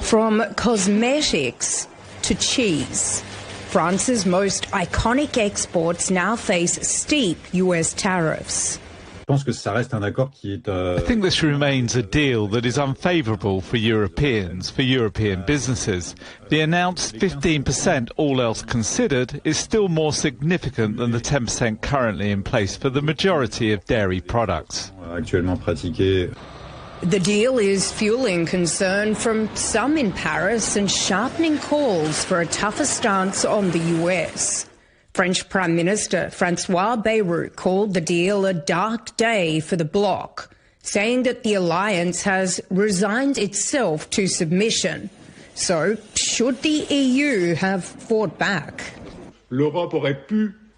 From cosmetics to cheese, France's most iconic exports now face steep US tariffs. I think this remains a deal that is unfavourable for Europeans, for European businesses. The announced 15%, all else considered, is still more significant than the 10% currently in place for the majority of dairy products. The deal is fueling concern from some in Paris and sharpening calls for a tougher stance on the US. French Prime Minister Francois Bayrou called the deal a dark day for the bloc, saying that the alliance has resigned itself to submission. So, should the EU have fought back?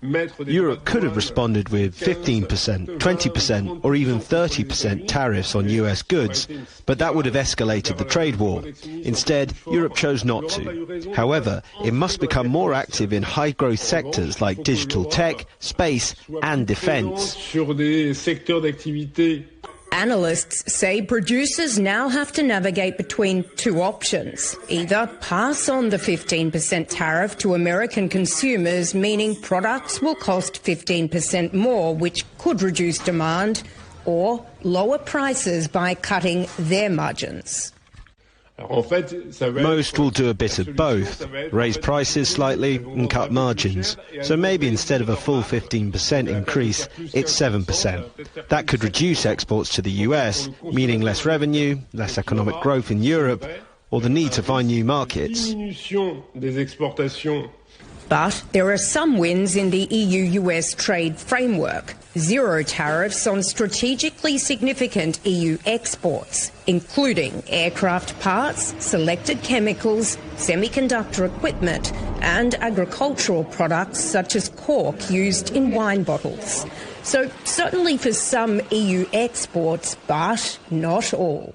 Europe could have responded with 15%, 20% or even 30% tariffs on US goods, but that would have escalated the trade war. Instead, Europe chose not to. However, it must become more active in high-growth sectors like digital tech, space and defence. Analysts say producers now have to navigate between two options. Either pass on the 15% tariff to American consumers, meaning products will cost 15% more, which could reduce demand, or lower prices by cutting their margins. Most will do a bit of both, raise prices slightly and cut margins. So maybe instead of a full 15% increase, it's 7%. That could reduce exports to the US, meaning less revenue, less economic growth in Europe, or the need to find new markets. But there are some wins in the EU-U.S. trade framework. Zero tariffs on strategically significant EU exports, including aircraft parts, selected chemicals, semiconductor equipment, and agricultural products such as cork used in wine bottles. So certainly for some EU exports, but not all.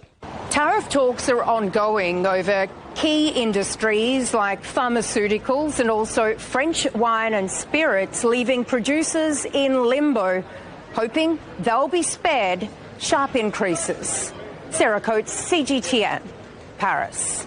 Tariff talks are ongoing over key industries like pharmaceuticals and also French wine and spirits, leaving producers in limbo, hoping they'll be spared sharp increases. Sarah Coates, CGTN, Paris.